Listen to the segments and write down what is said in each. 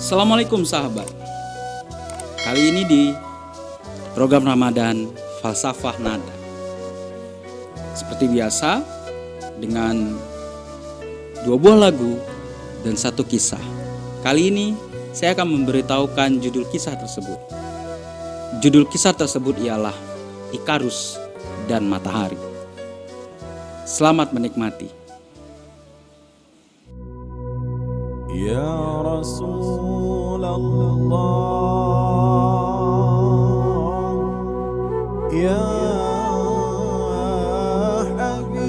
Assalamualaikum sahabat. Kali ini di program Ramadan Falsafah Nada. Seperti biasa dengan 2 buah lagu dan 1 kisah. Kali ini saya akan memberitahukan judul kisah tersebut. Judul kisah tersebut ialah Ikarus dan Matahari. Selamat menikmati. Ya Rasulullah, Ya Habiballah,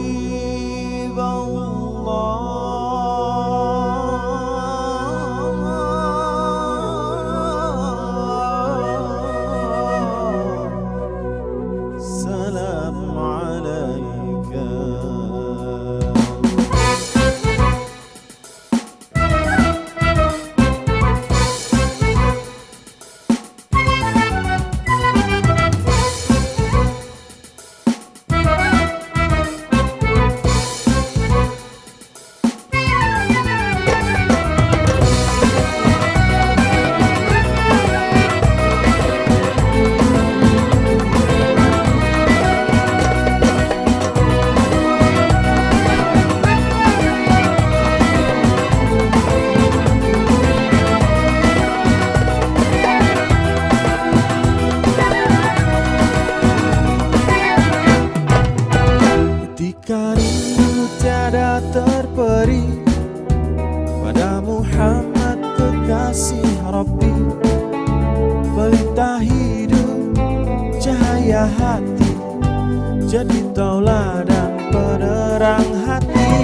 salam alaika. Ketika rindu tiada terperi pada Muhammad kekasih Rabbi, pelita hidup cahaya hati, jadi tauladan penerang hati.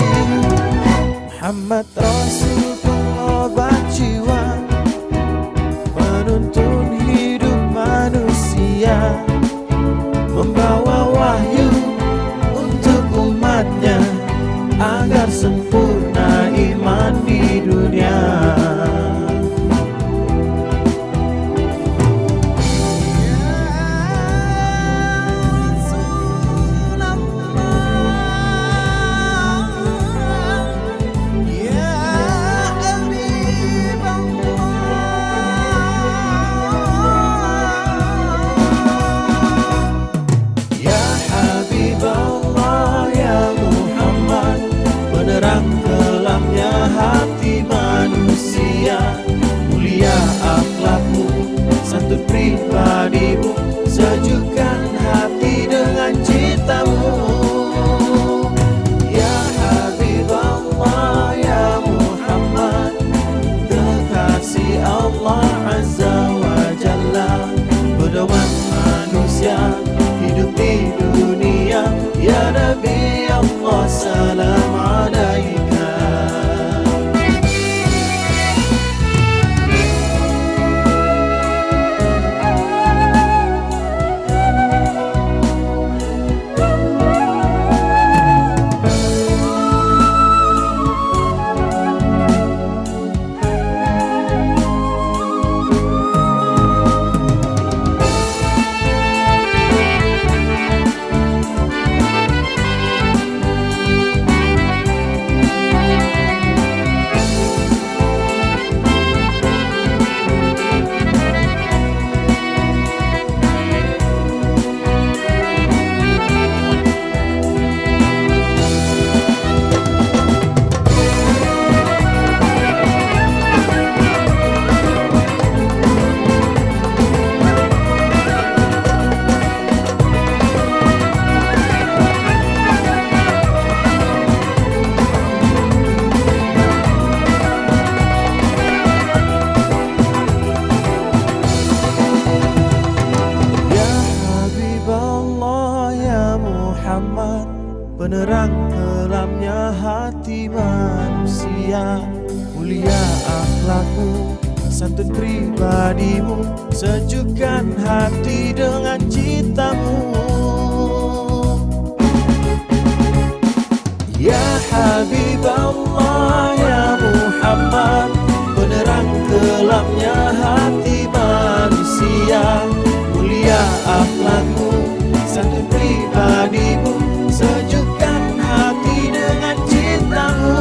Muhammad Rasul pengobat jiwa, menuntun hidup manusia, membawa wahyu agar sempurna iman di dunia. Penerang kelamnya hati manusia, mulia akhlakmu, santun pribadimu, sejukkan hati dengan cintamu. Ya Habiballah, ya Muhammad, kekasih Allah Azza wa Jalla, pedoman manusia hidup di dunia. Ya Nabi Allah, salam alaika. Penerang kelamnya hati manusia, mulia akhlakmu, santun pribadimu, sejukkan hati dengan cintamu. Ya Habiballah, ya Muhammad, penerang kelamnya hati manusia, mulia akhlakmu, santun pribadimu, sejukkan hati dengan cintamu.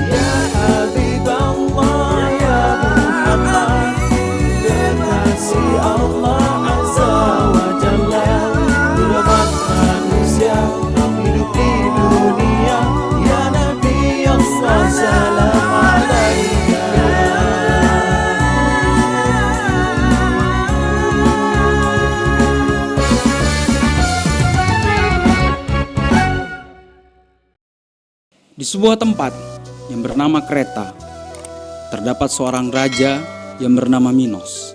Ya Habiballah, Di sebuah tempat yang bernama Kreta, terdapat seorang raja yang bernama Minos.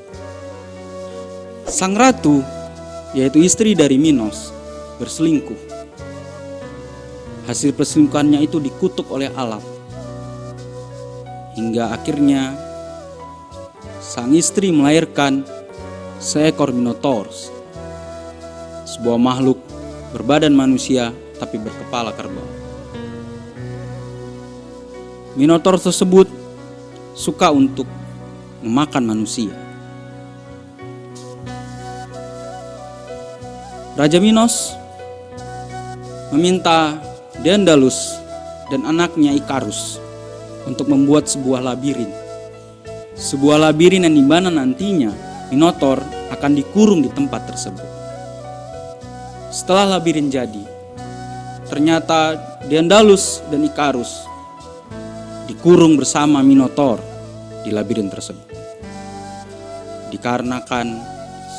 Sang ratu, yaitu istri dari Minos, berselingkuh. Hasil perselingkuhannya itu dikutuk oleh alam. Hingga akhirnya sang istri melahirkan seekor Minotaurus, sebuah makhluk berbadan manusia tapi berkepala kerbau. Minotaurus tersebut suka untuk memakan manusia. Raja Minos meminta Daedalus dan anaknya Ikarus untuk membuat sebuah labirin. Sebuah labirin yang dimana nantinya Minotaur akan dikurung di tempat tersebut. Setelah labirin jadi, ternyata Daedalus dan Ikarus dikurung bersama Minotaur di labirin tersebut. Dikarenakan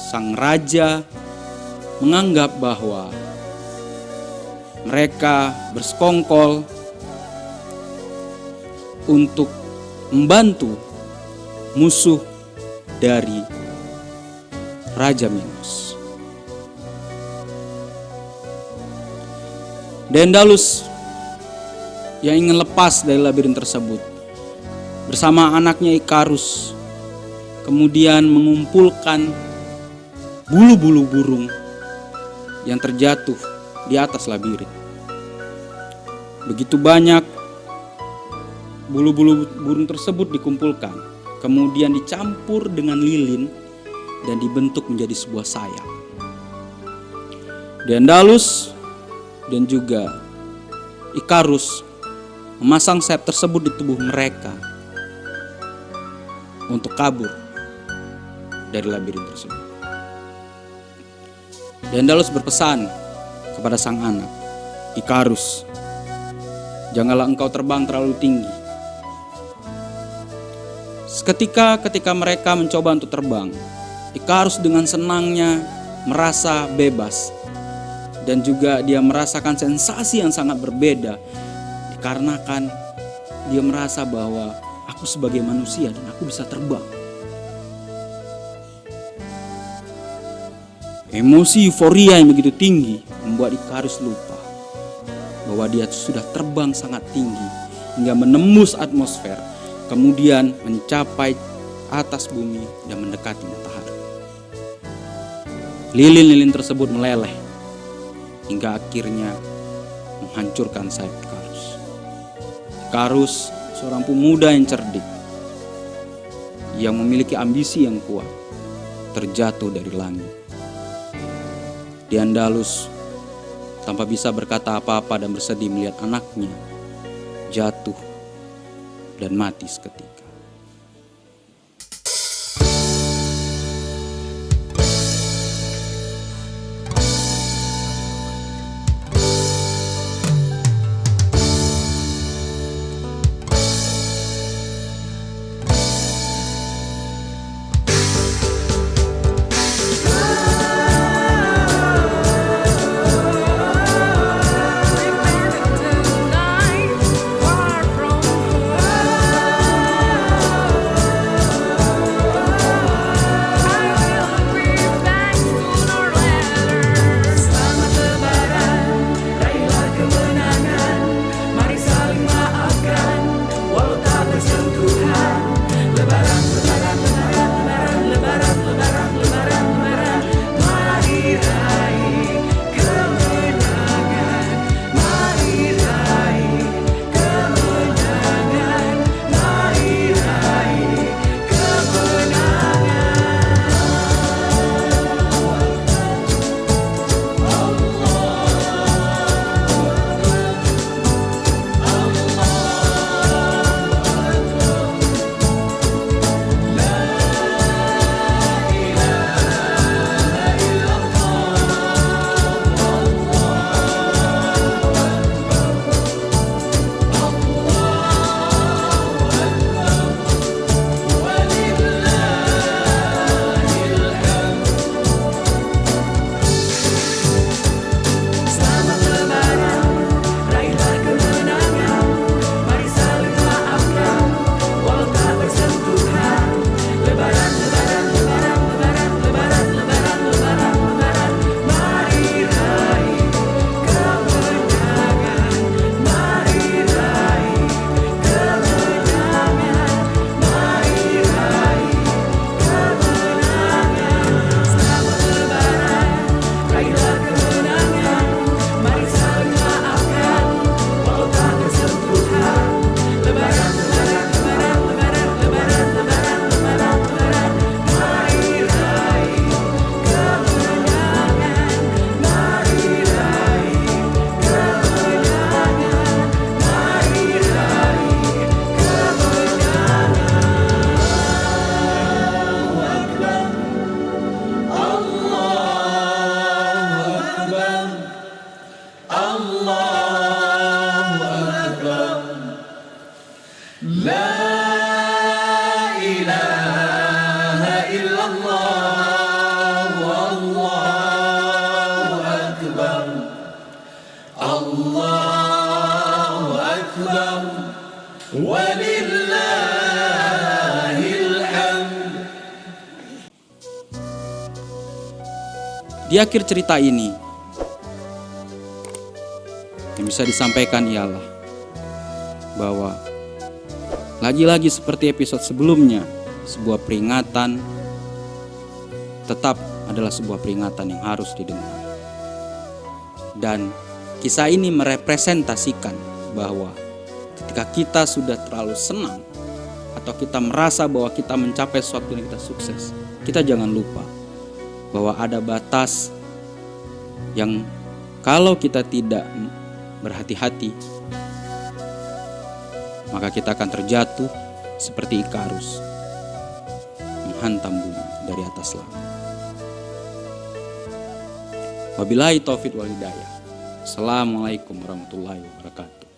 sang raja menganggap bahwa mereka bersekongkol untuk membantu musuh dari Raja Minos. Daedalus yang ingin lepas dari labirin tersebut bersama anaknya Ikarus kemudian mengumpulkan bulu-bulu burung yang terjatuh di atas labirin. Begitu banyak bulu-bulu burung tersebut dikumpulkan, kemudian dicampur dengan lilin dan dibentuk menjadi sebuah sayap. Daedalus dan juga Ikarus memasang sayap tersebut di tubuh mereka untuk kabur dari labirin tersebut. Daedalus berpesan kepada sang anak, Ikarus, janganlah engkau terbang terlalu tinggi. Ketika mereka mencoba untuk terbang, Ikarus dengan senangnya merasa bebas dan juga dia merasakan sensasi yang sangat berbeda. Dikarenakan dia merasa bahwa aku sebagai manusia dan aku bisa terbang. Emosi euforia yang begitu tinggi membuat Ikarus lupa bahwa dia sudah terbang sangat tinggi hingga menembus atmosfer, kemudian mencapai atas bumi dan mendekati matahari. Lilin-lilin tersebut meleleh hingga akhirnya menghancurkan sayap Ikarus. Ikarus, seorang pemuda yang cerdik, yang memiliki ambisi yang kuat, terjatuh dari langit. Daedalus tanpa bisa berkata apa-apa dan bersedih melihat anaknya jatuh dan mati seketika. Di akhir cerita ini, yang bisa disampaikan ialah bahwa lagi-lagi seperti episode sebelumnya, sebuah peringatan tetap adalah sebuah peringatan yang harus didengar. Dan kisah ini merepresentasikan bahwa ketika kita sudah terlalu senang atau kita merasa bahwa kita mencapai sesuatu yang kita sukses, kita jangan lupa bahwa ada batas yang kalau kita tidak berhati-hati, maka kita akan terjatuh seperti Ikarus, menghantam bumi dari atas langit. Wabillahi taufiq wal hidayah. Assalamualaikum warahmatullahi wabarakatuh.